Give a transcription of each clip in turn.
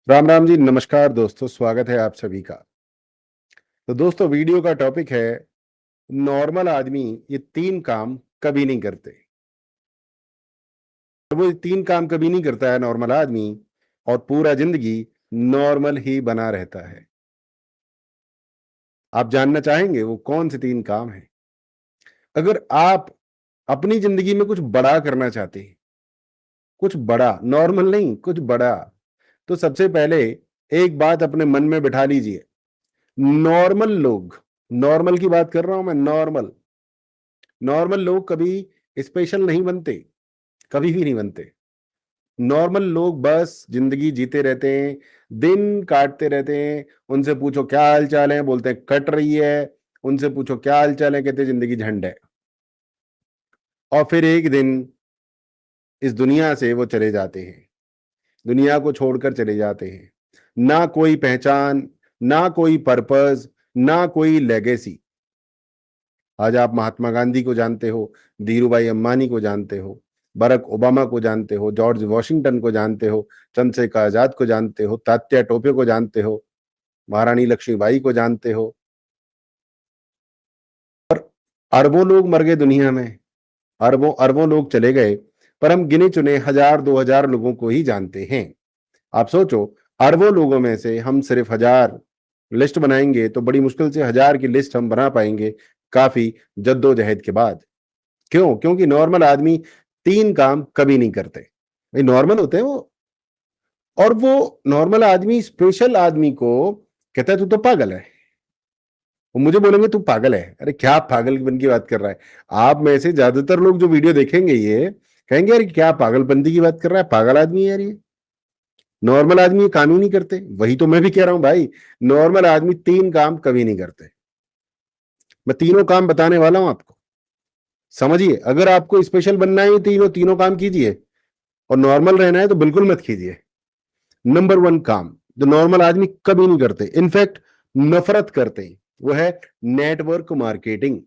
राम राम जी, नमस्कार दोस्तों, स्वागत है आप सभी का। तो दोस्तों, वीडियो का टॉपिक है नॉर्मल आदमी ये 3 काम कभी नहीं करते। तो वो 3 काम कभी नहीं करता है नॉर्मल आदमी और पूरा जिंदगी नॉर्मल ही बना रहता है। आप जानना चाहेंगे वो कौन से 3 काम हैं? अगर आप अपनी जिंदगी में कुछ बड़ा करना चाहते हैं, कुछ बड़ा, नॉर्मल नहीं, कुछ बड़ा, तो सबसे पहले एक बात अपने मन में बिठा लीजिए। नॉर्मल लोग, नॉर्मल की बात कर रहा हूं मैं, नॉर्मल नॉर्मल लोग कभी स्पेशल नहीं बनते, कभी भी नहीं बनते। नॉर्मल लोग बस जिंदगी जीते रहते हैं, दिन काटते रहते हैं। उनसे पूछो क्या हाल चाल है, बोलते हैं कट रही है। उनसे पूछो क्या हाल चाल है, कहते हैं जिंदगी झंड है। और फिर एक दिन इस दुनिया से वो चले जाते हैं, दुनिया को छोड़कर चले जाते हैं। ना कोई पहचान, ना कोई पर्पस, ना कोई लेगेसी। आज आप महात्मा गांधी को जानते हो, धीरूभाई अंबानी को जानते हो, बराक ओबामा को जानते हो, जॉर्ज वॉशिंगटन को जानते हो, चंद्रशेखर आजाद को जानते हो, तात्या टोपे को जानते हो, महारानी लक्ष्मीबाई को जानते हो। अरबों लोग मर गए दुनिया में, अरबों अरबों लोग चले गए, पर हम गिने चुने 1000 2000 लोगों को ही जानते हैं। आप सोचो, अरबों लोगों में से हम सिर्फ 1000 लिस्ट बनाएंगे तो बड़ी मुश्किल से 1000 की लिस्ट हम बना पाएंगे, काफी जद्दोजहद के बाद। क्यों? क्योंकि नॉर्मल आदमी 3 काम कभी नहीं करते। भाई नॉर्मल होते हैं वो, और वो नॉर्मल आदमी स्पेशल आदमी को कहता है तू तो पागल है। वो मुझे बोलेंगे तू पागल है। अरे क्या पागलपन की बात कर रहा है? आप में से ज्यादातर लोग जो वीडियो देखेंगे ये कहेंगे यार क्या पागलपंती की बात कर रहा है, पागल आदमी है यार ये। नॉर्मल आदमी ये काम ही नहीं करते। वही तो मैं भी कह रहा हूं भाई, नॉर्मल आदमी 3 काम कभी नहीं करते। मैं तीनों काम बताने वाला हूं आपको, समझिए। अगर आपको स्पेशल बनना है ये तीनों तीनों काम कीजिए, और नॉर्मल रहना है तो बिल्कुल मत कीजिए। नंबर 1 काम जो नॉर्मल आदमी कभी नहीं करते, इनफैक्ट नफरत करते हैं, वो है नेटवर्क मार्केटिंग।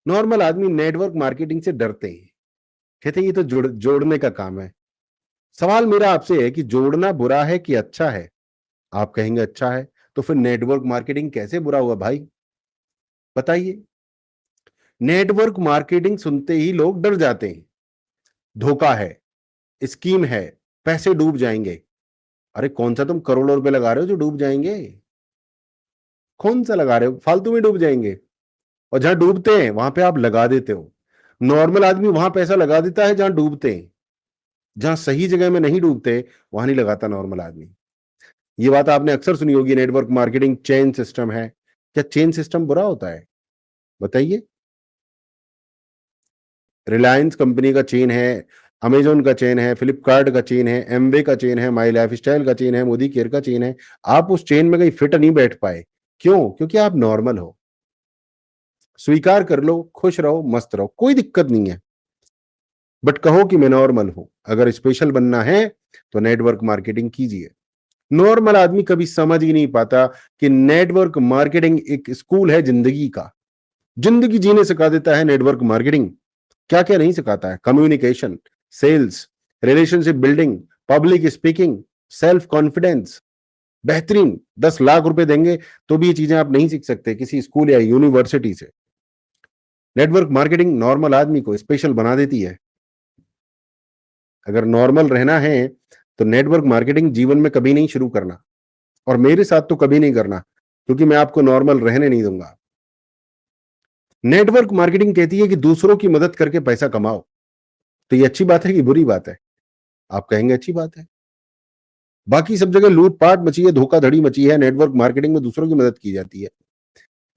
नॉर्मल आदमी नेटवर्क मार्केटिंग से डरते हैं, कहते हैं ये तो जोड़ने का काम है। सवाल मेरा आपसे है कि जोड़ना बुरा है कि अच्छा है? आप कहेंगे अच्छा है, तो फिर नेटवर्क मार्केटिंग कैसे बुरा हुआ भाई? बताइए। नेटवर्क मार्केटिंग सुनते ही लोग डर जाते हैं। धोखा है, स्कीम है, पैसे डूब जाएंगे। अरे कौन सा तुम करोड़ों रुपए लगा रहे हो जो डूब जाएंगे? कौन सा लगा रहे हो? फालतू में डूब जाएंगे। और जहां डूबते हैं वहां पे आप लगा देते हो। नॉर्मल आदमी वहां पैसा लगा देता है जहां डूबते हैं, जहां सही जगह में नहीं डूबते वहां नहीं लगाता नॉर्मल आदमी। ये बात आपने अक्सर सुनी होगी, नेटवर्क मार्केटिंग चेन सिस्टम है। क्या चेन सिस्टम बुरा होता है? बताइए। रिलायंस कंपनी का चेन है, अमेजोन का चेन है, फ्लिपकार्ट का चेन है, एमवे का चेन है, माई लाइफ स्टाइल का चेन है, मोदी केयर का चेन है। आप उस चेन में कहीं फिट नहीं बैठ पाए। क्यों? क्योंकि आप नॉर्मल हो। स्वीकार कर लो, खुश रहो, मस्त रहो, कोई दिक्कत नहीं है। बट कहो कि मैं नॉर्मल हूं। अगर स्पेशल बनना है तो नेटवर्क मार्केटिंग कीजिए। नॉर्मल आदमी कभी समझ ही नहीं पाता कि नेटवर्क मार्केटिंग एक स्कूल है जिंदगी का। जिंदगी जीने सिखा देता है नेटवर्क मार्केटिंग। क्या क्या नहीं सिखाता है? Communication, sales, relationship building, public speaking, self confidence. बेहतरीन। 10 लाख रुपए देंगे तो भी ये चीजें आप नहीं सीख सकते किसी स्कूल या यूनिवर्सिटी से। नेटवर्क मार्केटिंग नॉर्मल आदमी को स्पेशल बना देती है। अगर नॉर्मल रहना है तो नेटवर्क मार्केटिंग जीवन में कभी नहीं शुरू करना, और मेरे साथ तो कभी नहीं करना, क्योंकि मैं आपको नॉर्मल रहने नहीं दूंगा। नेटवर्क मार्केटिंग कहती है कि दूसरों की मदद करके पैसा कमाओ। तो ये अच्छी बात है कि बुरी बात है? आप कहेंगे अच्छी बात है। बाकी सब जगह लूटपाट मची है, धोखाधड़ी मची है, नेटवर्क मार्केटिंग में दूसरों की मदद की जाती है।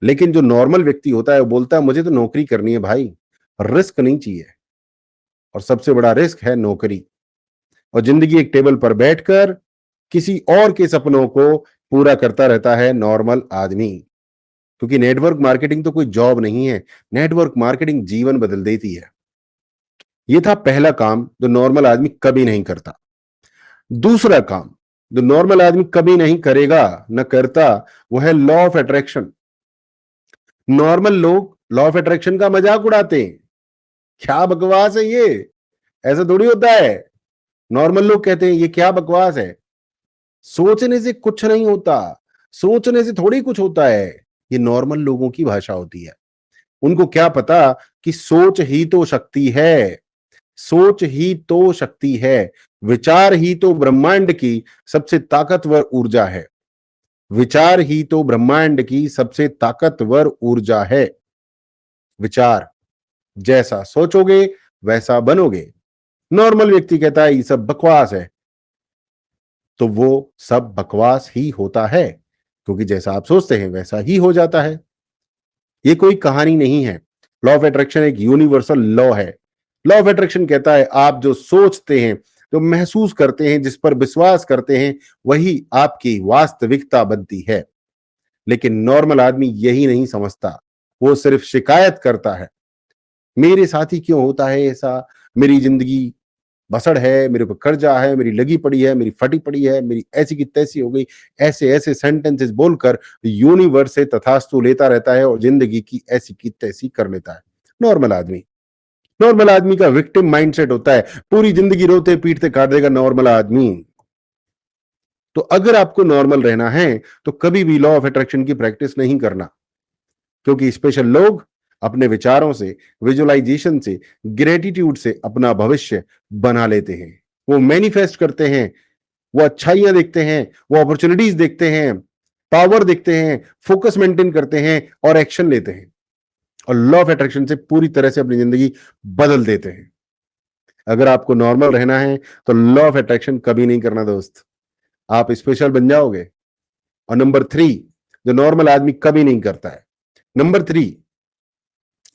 लेकिन जो नॉर्मल व्यक्ति होता है वो बोलता है मुझे तो नौकरी करनी है भाई, रिस्क नहीं चाहिए। और सबसे बड़ा रिस्क है नौकरी। और जिंदगी एक टेबल पर बैठकर किसी और के सपनों को पूरा करता रहता है नॉर्मल आदमी। क्योंकि नेटवर्क मार्केटिंग तो कोई जॉब नहीं है, नेटवर्क मार्केटिंग जीवन बदल देती है। यह था पहला काम जो नॉर्मल आदमी कभी नहीं करता। दूसरा काम जो नॉर्मल आदमी कभी नहीं करेगा, न करता, वो है लॉ ऑफ अट्रैक्शन। नॉर्मल लोग लॉ ऑफ अट्रैक्शन का मजाक उड़ाते हैं। क्या बकवास है ये, ऐसा थोड़ी होता है। नॉर्मल लोग कहते हैं ये क्या बकवास है। सोचने से कुछ नहीं होता, सोचने से थोड़ी कुछ होता है। ये नॉर्मल लोगों की भाषा होती है। उनको क्या पता कि सोच ही तो शक्ति है, सोच ही तो शक्ति है, विचार ही तो ब्रह्मांड की सबसे ताकतवर ऊर्जा है, विचार ही तो ब्रह्मांड की सबसे ताकतवर ऊर्जा है। विचार, जैसा सोचोगे वैसा बनोगे। नॉर्मल व्यक्ति कहता है ये सब बकवास है, तो वो सब बकवास ही होता है, क्योंकि जैसा आप सोचते हैं वैसा ही हो जाता है। ये कोई कहानी नहीं है। लॉ ऑफ अट्रैक्शन एक यूनिवर्सल लॉ है। लॉ ऑफ अट्रैक्शन कहता है आप जो सोचते हैं, जो महसूस करते हैं, जिस पर विश्वास करते हैं, वही आपकी वास्तविकता बनती है। लेकिन नॉर्मल आदमी यही नहीं समझता, वो सिर्फ शिकायत करता है। मेरे साथ ही क्यों होता है ऐसा? मेरी जिंदगी बसड़ है, मेरे ऊपर कर्जा है, मेरी लगी पड़ी है, मेरी फटी पड़ी है, मेरी ऐसी की तैसी हो गई। ऐसे ऐसे सेंटेंसेस बोलकर यूनिवर्स से तथास्तु लेता रहता है और जिंदगी की ऐसी की तैसी कर लेता है। नॉर्मल आदमी, नॉर्मल आदमी का विक्टिम माइंडसेट होता है। पूरी जिंदगी रोते पीटते काट देगा नॉर्मल आदमी। तो अगर आपको नॉर्मल रहना है तो कभी भी लॉ ऑफ अट्रैक्शन की प्रैक्टिस नहीं करना, क्योंकि स्पेशल लोग अपने विचारों से, विजुअलाइजेशन से, ग्रेटिट्यूड से अपना भविष्य बना लेते हैं। वो मैनिफेस्ट करते हैं, वो अच्छाइयां देखते हैं, वो अपॉर्चुनिटीज देखते हैं, पावर देखते हैं, फोकस मेंटेन करते हैं और एक्शन लेते हैं, और लॉ ऑफ अट्रैक्शन से पूरी तरह से अपनी जिंदगी बदल देते हैं। अगर आपको नॉर्मल रहना है तो लॉ ऑफ अट्रैक्शन कभी नहीं करना दोस्त, आप स्पेशल बन जाओगे। और नंबर 3 जो नॉर्मल आदमी कभी नहीं करता है, नंबर 3,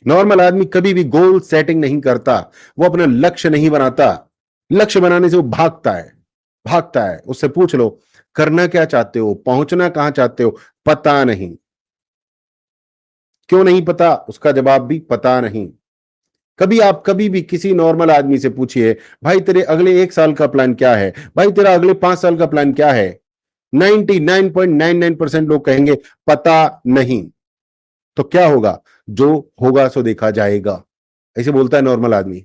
नॉर्मल आदमी कभी भी गोल सेटिंग नहीं करता, वो अपना लक्ष्य नहीं बनाता। लक्ष्य बनाने से वो भागता है, भागता है। उससे पूछ लो करना क्या चाहते हो, पहुंचना कहां चाहते हो, पता नहीं। क्यों नहीं पता? उसका जवाब भी पता नहीं। कभी भी किसी नॉर्मल आदमी से पूछिए, भाई तेरे अगले 1 साल का प्लान क्या है, भाई तेरा अगले 5 साल का प्लान क्या है, 99.99% लोग कहेंगे पता नहीं। तो क्या होगा? जो होगा सो देखा जाएगा, ऐसे बोलता है नॉर्मल आदमी।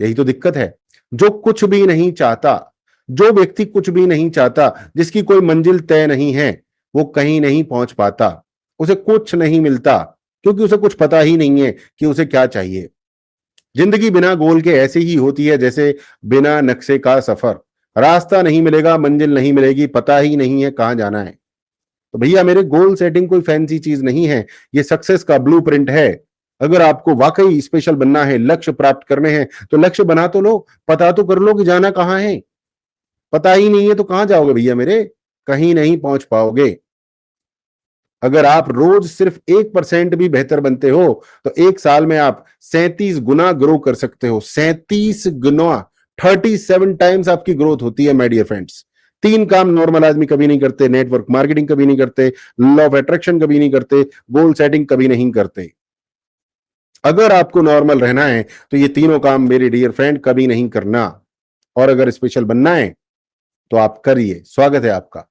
यही तो दिक्कत है। जो कुछ भी नहीं चाहता, जो व्यक्ति कुछ भी नहीं चाहता, जिसकी कोई मंजिल तय नहीं है, वो कहीं नहीं पहुंच पाता, उसे कुछ नहीं मिलता, क्योंकि उसे कुछ पता ही नहीं है कि उसे क्या चाहिए। जिंदगी बिना गोल के ऐसी ही होती है जैसे बिना नक्शे का सफर। रास्ता नहीं मिलेगा, मंजिल नहीं मिलेगी, पता ही नहीं है कहां जाना है। तो भैया मेरे गोल सेटिंग कोई फैंसी चीज नहीं है, ये सक्सेस का ब्लूप्रिंट है। अगर आपको वाकई स्पेशल बनना है, लक्ष्य प्राप्त करने हैं, तो लक्ष्य बना तो लो, पता तो कर लो कि जाना कहां है। पता ही नहीं है तो कहां जाओगे भैया मेरे? कहीं नहीं पहुंच पाओगे। अगर आप रोज सिर्फ 1% भी बेहतर बनते हो तो 1 साल में आप 37 गुना ग्रो कर सकते हो। 37 गुना, 37 टाइम्स आपकी ग्रोथ होती है माय डियर फ्रेंड्स। 3 काम नॉर्मल आदमी कभी नहीं करते, नेटवर्क मार्केटिंग कभी नहीं करते, लॉ ऑफ अट्रैक्शन कभी नहीं करते, गोल सेटिंग कभी नहीं करते। अगर आपको नॉर्मल रहना है तो ये तीनों काम मेरे डियर फ्रेंड कभी नहीं करना। और अगर स्पेशल बनना है तो आप करिए, स्वागत है आपका।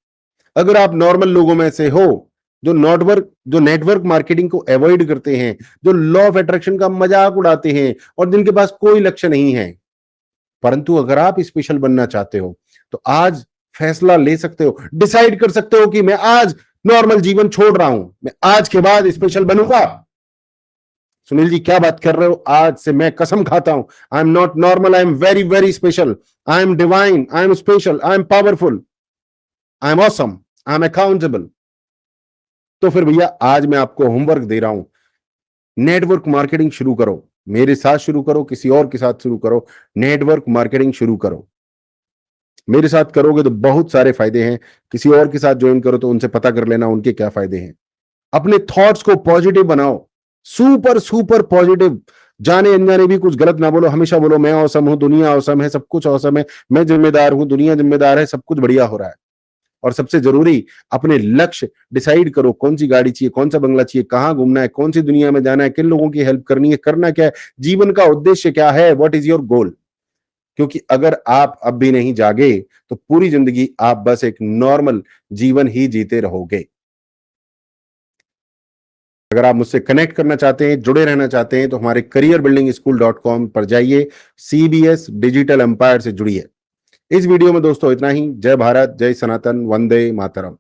अगर आप नॉर्मल लोगों में से हो जो नेटवर्क मार्केटिंग को अवॉइड करते हैं, जो लॉ ऑफ अट्रैक्शन का मजाक उड़ाते हैं और जिनके पास कोई लक्ष्य नहीं है, परंतु अगर आप स्पेशल बनना चाहते हो तो आज फैसला ले सकते हो, डिसाइड कर सकते हो कि मैं आज नॉर्मल जीवन छोड़ रहा हूं, मैं आज के बाद स्पेशल बनूंगा। सुनील जी क्या बात कर रहे हो? आज से मैं कसम खाता हूं, I am not normal, I am very very special, I am divine, I am special, I am powerful, I am awesome, I am accountable. तो फिर भैया आज मैं आपको होमवर्क दे रहा हूं, नेटवर्क मार्केटिंग शुरू करो। मेरे साथ शुरू करो, किसी और के साथ शुरू करो, नेटवर्क मार्केटिंग शुरू करो। मेरे साथ करोगे तो बहुत सारे फायदे हैं, किसी और के साथ ज्वाइन करो तो उनसे पता कर लेना उनके क्या फायदे हैं। अपने थॉट्स को पॉजिटिव बनाओ, सुपर सुपर पॉजिटिव। जाने अनजाने भी कुछ गलत ना बोलो, हमेशा बोलो मैं औसम हूं, दुनिया औसम है, सब कुछ औसम है, मैं जिम्मेदार हूं, दुनिया जिम्मेदार है, सब कुछ बढ़िया हो रहा है। और सबसे जरूरी, अपने लक्ष्य डिसाइड करो, कौन सी गाड़ी चाहिए, कौन सा बंगला चाहिए, कहां घूमना है, कौन सी दुनिया में जाना है, किन लोगों की हेल्प करनी है, करना क्या है, जीवन का उद्देश्य क्या है, व्हाट इज योर गोल। क्योंकि अगर आप अब भी नहीं जागे तो पूरी जिंदगी आप बस एक नॉर्मल जीवन ही जीते रहोगे। अगर आप मुझसे कनेक्ट करना चाहते हैं, जुड़े रहना चाहते हैं, तो हमारे careerbuildingschool.com पर जाइए, CBS डिजिटल एम्पायर से जुड़िए। इस वीडियो में दोस्तों इतना ही। जय भारत, जय सनातन, वंदे मातरम।